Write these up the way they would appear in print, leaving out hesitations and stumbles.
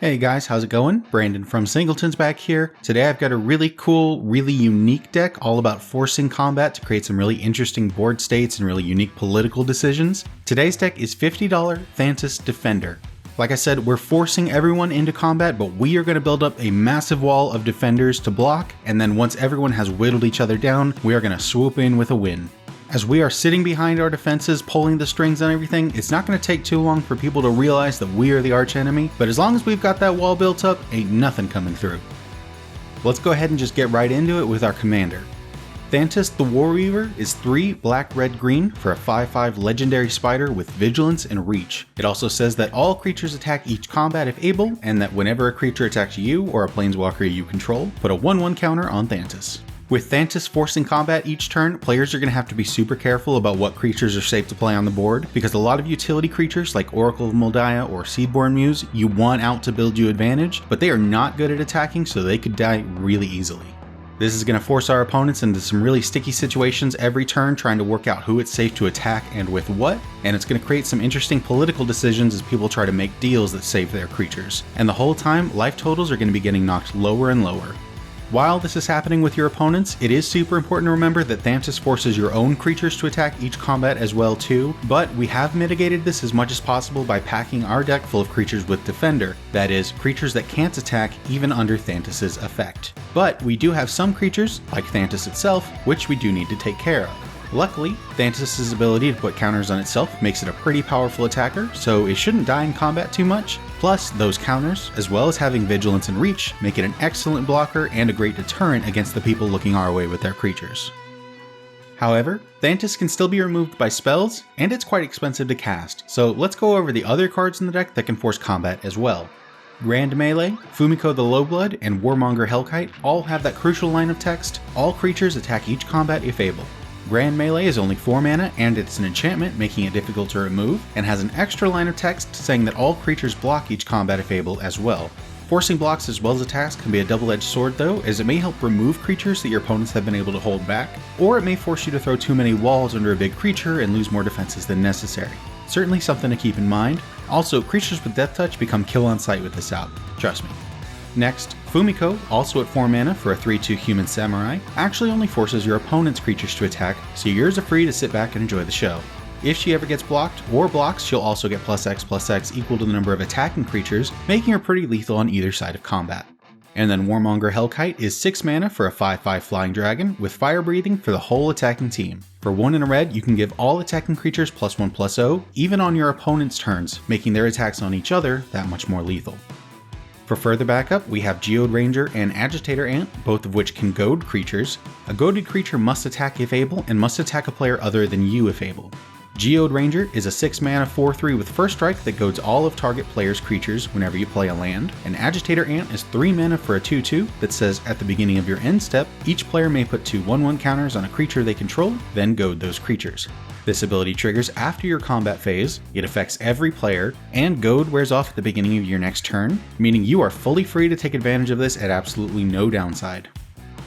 Hey guys, how's it going? Brandon from Singleton's back here. Today I've got a really cool, really unique deck all about forcing combat to create some really interesting board states and really unique political decisions. Today's deck is $50 Thantis Defender. Like I said, we're forcing everyone into combat, but we are going to build up a massive wall of defenders to block, and then once everyone has whittled each other down, we are going to swoop in with a win. As we are sitting behind our defenses, pulling the strings and everything, it's not going to take too long for people to realize that we are the arch enemy, but as long as we've got that wall built up, ain't nothing coming through. Let's go ahead and just get right into it with our commander. Thantis the Warweaver is 3 black, red, green for a 5/5 legendary spider with vigilance and reach. It also says that all creatures attack each combat if able, and that whenever a creature attacks you or a planeswalker you control, put a 1/1 counter on Thantis. With Thantis forcing combat each turn, players are going to have to be super careful about what creatures are safe to play on the board, because a lot of utility creatures like Oracle of Moldiah or Seedborn Muse you want out to build you advantage, but they are not good at attacking, so they could die really easily. This is going to force our opponents into some really sticky situations every turn, trying to work out who it's safe to attack and with what, and it's going to create some interesting political decisions as people try to make deals that save their creatures. And the whole time, life totals are going to be getting knocked lower and lower. While this is happening with your opponents, it is super important to remember that Thantis forces your own creatures to attack each combat as well too, but we have mitigated this as much as possible by packing our deck full of creatures with Defender, that is, creatures that can't attack even under Thantis' effect. But we do have some creatures, like Thantis itself, which we do need to take care of. Luckily, Thantis' ability to put counters on itself makes it a pretty powerful attacker, so it shouldn't die in combat too much. Plus, those counters, as well as having vigilance and reach, make it an excellent blocker and a great deterrent against the people looking our way with their creatures. However, Thantis can still be removed by spells, and it's quite expensive to cast, so let's go over the other cards in the deck that can force combat as well. Grand Melee, Fumiko the Lowblood, and Warmonger Hellkite all have that crucial line of text: all creatures attack each combat if able. Grand Melee is only 4 mana, and it's an enchantment, making it difficult to remove, and has an extra line of text saying that all creatures block each combat if able as well. Forcing blocks as well as attacks can be a double-edged sword though, as it may help remove creatures that your opponents have been able to hold back, or it may force you to throw too many walls under a big creature and lose more defenses than necessary. Certainly something to keep in mind. Also, creatures with Death Touch become kill on sight with this out, trust me. Next, Fumiko, also at 4 mana for a 3/2 human samurai, actually only forces your opponent's creatures to attack, so yours are free to sit back and enjoy the show. If she ever gets blocked or blocks, she'll also get +X/+X equal to the number of attacking creatures, making her pretty lethal on either side of combat. And then Warmonger Hellkite is 6 mana for a 5/5 flying dragon with fire breathing for the whole attacking team. For 1 and a red, you can give all attacking creatures +1/+0, even on your opponent's turns, making their attacks on each other that much more lethal. For further backup, we have Geode Ranger and Agitator Ant, both of which can goad creatures. A goaded creature must attack if able, and must attack a player other than you if able. Geode Ranger is a 6 mana 4/3 with First Strike that goads all of target player's creatures whenever you play a land, and Agitator Ant is 3 mana for a 2/2 that says at the beginning of your end step, each player may put 2 1/1 counters on a creature they control, then goad those creatures. This ability triggers after your combat phase, it affects every player, and goad wears off at the beginning of your next turn, meaning you are fully free to take advantage of this at absolutely no downside.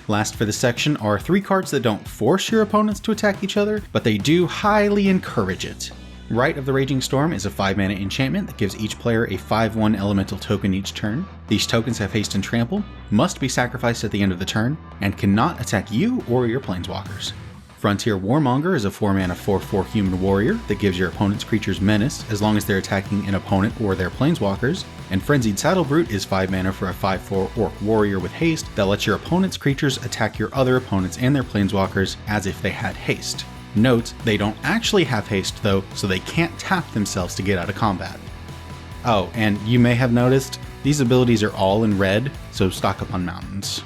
Last for this section are 3 cards that don't force your opponents to attack each other, but they do highly encourage it. Rite of the Raging Storm is a 5 mana enchantment that gives each player a 5/1 elemental token each turn. These tokens have haste and trample, must be sacrificed at the end of the turn, and cannot attack you or your planeswalkers. Frontier Warmonger is a 4 mana 4/4 human warrior that gives your opponent's creatures menace as long as they're attacking an opponent or their planeswalkers, and Frenzied Saddlebrute is 5 mana for a 5/4 orc warrior with haste that lets your opponent's creatures attack your other opponents and their planeswalkers as if they had haste. Note, they don't actually have haste though, so they can't tap themselves to get out of combat. Oh, and you may have noticed, these abilities are all in red, so stock up on mountains.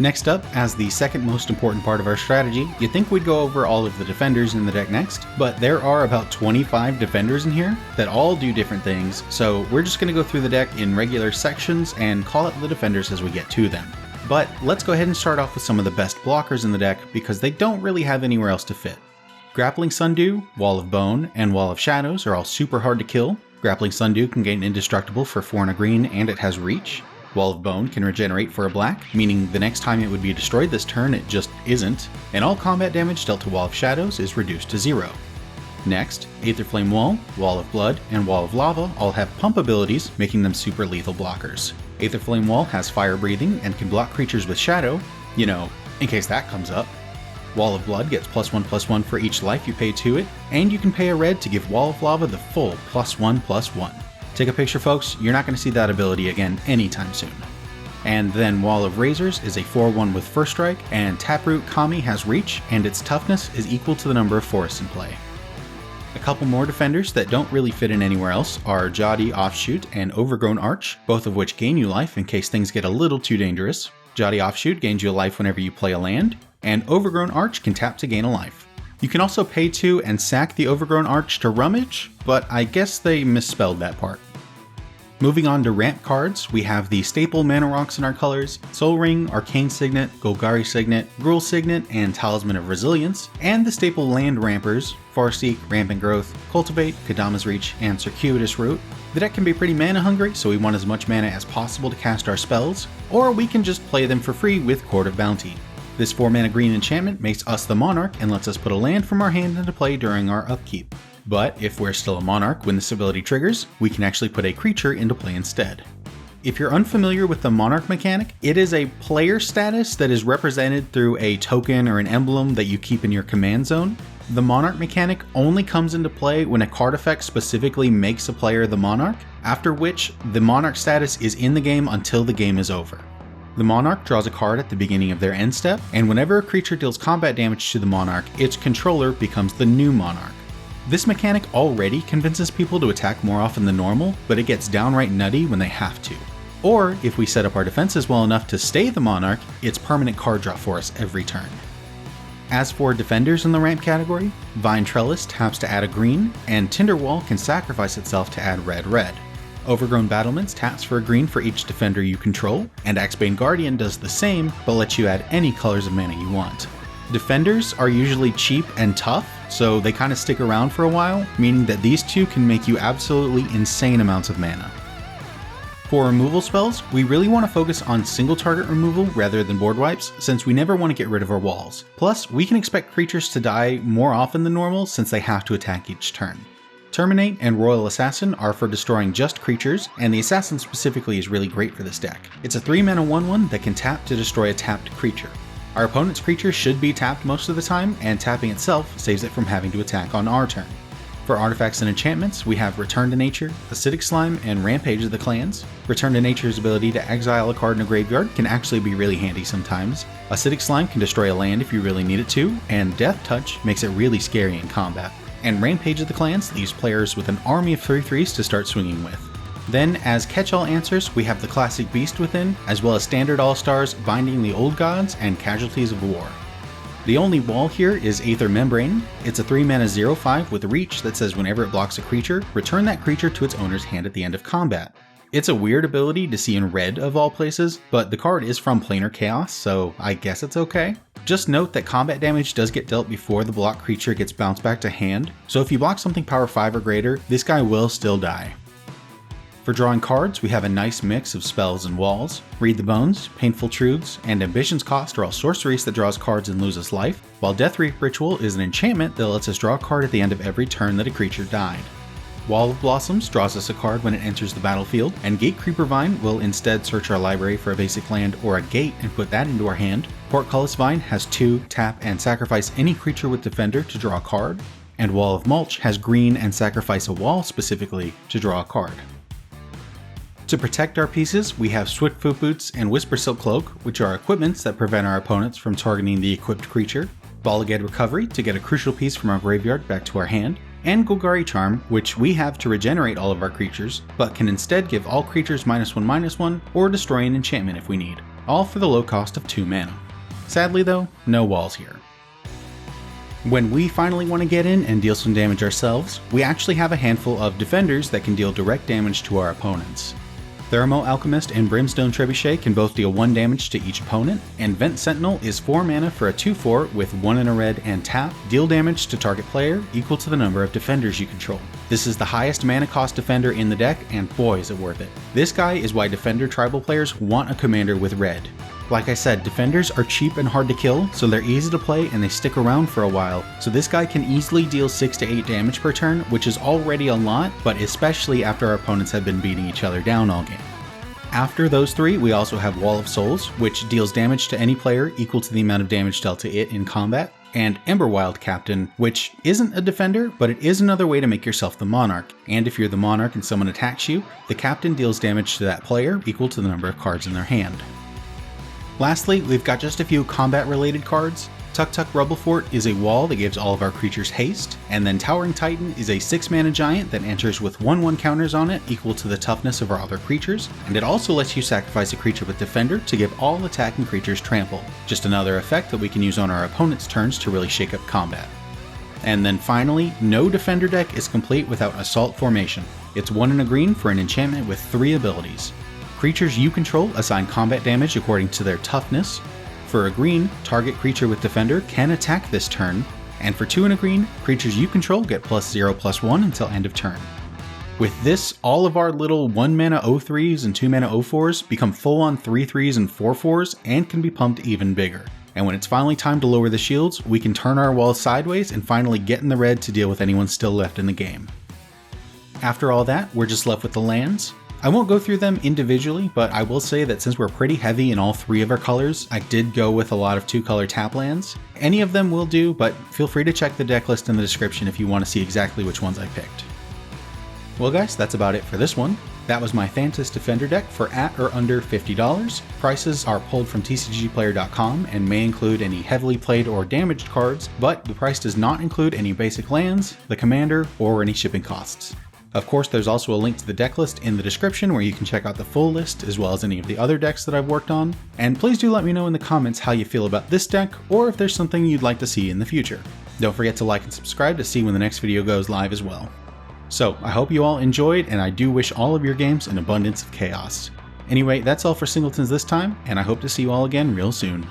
Next up, as the second most important part of our strategy, you'd think we'd go over all of the defenders in the deck next, but there are about 25 defenders in here that all do different things, so we're just going to go through the deck in regular sections and call out the defenders as we get to them. But let's go ahead and start off with some of the best blockers in the deck because they don't really have anywhere else to fit. Grappling Sundew, Wall of Bone, and Wall of Shadows are all super hard to kill. Grappling Sundew can gain indestructible for 4 and a green, and it has reach. Wall of Bone can regenerate for a black, meaning the next time it would be destroyed this turn it just isn't, and all combat damage dealt to Wall of Shadows is reduced to 0. Next, Aetherflame Wall, Wall of Blood, and Wall of Lava all have pump abilities, making them super lethal blockers. Aetherflame Wall has fire breathing and can block creatures with shadow, you know, in case that comes up. Wall of Blood gets +1/+1 for each life you pay to it, and you can pay a red to give Wall of Lava the full +1/+1. Take a picture, folks, you're not going to see that ability again anytime soon. And then Wall of Razors is a 4/1 with First Strike, and Taproot Kami has reach, and its toughness is equal to the number of forests in play. A couple more defenders that don't really fit in anywhere else are Jodi Offshoot and Overgrown Arch, both of which gain you life in case things get a little too dangerous. Jodi Offshoot gains you a life whenever you play a land, and Overgrown Arch can tap to gain a life. You can also pay to and sack the Overgrown Arch to rummage, but I guess they misspelled that part. Moving on to ramp cards, we have the staple mana rocks in our colors, Soul Ring, Arcane Signet, Golgari Signet, Gruul Signet, and Talisman of Resilience, and the staple land rampers, Farseek, Rampant Growth, Cultivate, Kadama's Reach, and Circuitous Route. The deck can be pretty mana hungry, so we want as much mana as possible to cast our spells, or we can just play them for free with Court of Bounty. This 4-mana green enchantment makes us the Monarch and lets us put a land from our hand into play during our upkeep. But if we're still a Monarch when this ability triggers, we can actually put a creature into play instead. If you're unfamiliar with the Monarch mechanic, it is a player status that is represented through a token or an emblem that you keep in your command zone. The Monarch mechanic only comes into play when a card effect specifically makes a player the Monarch, after which the Monarch status is in the game until the game is over. The Monarch draws a card at the beginning of their end step, and whenever a creature deals combat damage to the Monarch, its controller becomes the new Monarch. This mechanic already convinces people to attack more often than normal, but it gets downright nutty when they have to. Or, if we set up our defenses well enough to stay the Monarch, it's permanent card draw for us every turn. As for defenders in the ramp category, Vine Trellis taps to add a green, and Tinderwall can sacrifice itself to add red. Overgrown Battlements taps for a green for each defender you control, and Axebane Guardian does the same, but lets you add any colors of mana you want. Defenders are usually cheap and tough, so they kind of stick around for a while, meaning that these two can make you absolutely insane amounts of mana. For removal spells, we really want to focus on single target removal rather than board wipes, since we never want to get rid of our walls. Plus, we can expect creatures to die more often than normal since they have to attack each turn. Terminate and Royal Assassin are for destroying just creatures, and the Assassin specifically is really great for this deck. It's a 3-mana 1/1 that can tap to destroy a tapped creature. Our opponent's creature should be tapped most of the time, and tapping itself saves it from having to attack on our turn. For artifacts and enchantments, we have Return to Nature, Acidic Slime, and Rampage of the Clans. Return to Nature's ability to exile a card in a graveyard can actually be really handy sometimes. Acidic Slime can destroy a land if you really need it to, and Death Touch makes it really scary in combat. And Rampage of the Clans leaves players with an army of 3/3s to start swinging with. Then, as catch-all answers, we have the classic Beast Within, as well as standard all-stars Binding the Old Gods and Casualties of War. The only wall here is Aether Membrane. It's a 3-mana 0/5 with reach that says whenever it blocks a creature, return that creature to its owner's hand at the end of combat. It's a weird ability to see in red of all places, but the card is from Planar Chaos, so I guess it's okay. Just note that combat damage does get dealt before the blocked creature gets bounced back to hand, so if you block something power 5 or greater, this guy will still die. For drawing cards, we have a nice mix of spells and walls. Read the Bones, Painful Truths, and Ambition's Cost are all sorceries that draws cards and loses life, while Death Reap Ritual is an enchantment that lets us draw a card at the end of every turn that a creature died. Wall of Blossoms draws us a card when it enters the battlefield, and Gatecreeper Vine will instead search our library for a basic land or a gate and put that into our hand. Portcullis Vine has 2, tap, and sacrifice any creature with Defender to draw a card, and Wall of Mulch has green and sacrifice a wall specifically to draw a card. To protect our pieces, we have Swiftfoot Boots and Whisper Silk Cloak, which are equipments that prevent our opponents from targeting the equipped creature, Balagad Recovery to get a crucial piece from our graveyard back to our hand, and Golgari Charm, which we have to regenerate all of our creatures, but can instead give all creatures -1/-1 or destroy an enchantment if we need, all for the low cost of 2 mana. Sadly though, no walls here. When we finally want to get in and deal some damage ourselves, we actually have a handful of defenders that can deal direct damage to our opponents. Thermo Alchemist and Brimstone Trebuchet can both deal 1 damage to each opponent, and Vent Sentinel is 4 mana for a 2/4 with 1 in a red and tap, deal damage to target player equal to the number of defenders you control. This is the highest mana cost defender in the deck, and boy is it worth it. This guy is why Defender tribal players want a commander with red. Like I said, defenders are cheap and hard to kill, so they're easy to play and they stick around for a while. So this guy can easily deal 6 to 8 damage per turn, which is already a lot, but especially after our opponents have been beating each other down all game. After those 3, we also have Wall of Souls, which deals damage to any player equal to the amount of damage dealt to it in combat, and Emberwild Captain, which isn't a defender, but it is another way to make yourself the Monarch. And if you're the Monarch and someone attacks you, the Captain deals damage to that player equal to the number of cards in their hand. Lastly, we've got just a few combat-related cards. Tuk Tuk Rubblefort is a wall that gives all of our creatures haste, and then Towering Titan is a 6-mana giant that enters with 1/1 counters on it equal to the toughness of our other creatures, and it also lets you sacrifice a creature with Defender to give all attacking creatures trample. Just another effect that we can use on our opponent's turns to really shake up combat. And then finally, no Defender deck is complete without Assault Formation. It's 1 and a green for an enchantment with 3 abilities. Creatures you control assign combat damage according to their toughness. For a green, target creature with Defender can attack this turn, and for 2 and a green, creatures you control get +0/+1 until end of turn. With this, all of our little 1-mana 0-3s and 2-mana 0-4s become full-on 3-3s and 4-4s and can be pumped even bigger. And when it's finally time to lower the shields, we can turn our walls sideways and finally get in the red to deal with anyone still left in the game. After all that, we're just left with the lands. I won't go through them individually, but I will say that since we're pretty heavy in all 3 of our colors, I did go with a lot of 2-color tap lands. Any of them will do, but feel free to check the deck list in the description if you want to see exactly which ones I picked. Well guys, that's about it for this one. That was my Thantis Defender deck for at or under $50. Prices are pulled from tcgplayer.com and may include any heavily played or damaged cards, but the price does not include any basic lands, the commander, or any shipping costs. Of course, there's also a link to the deck list in the description where you can check out the full list as well as any of the other decks that I've worked on. And please do let me know in the comments how you feel about this deck or if there's something you'd like to see in the future. Don't forget to like and subscribe to see when the next video goes live as well. So, I hope you all enjoyed, and I do wish all of your games an abundance of chaos. Anyway, that's all for Singletons this time, and I hope to see you all again real soon.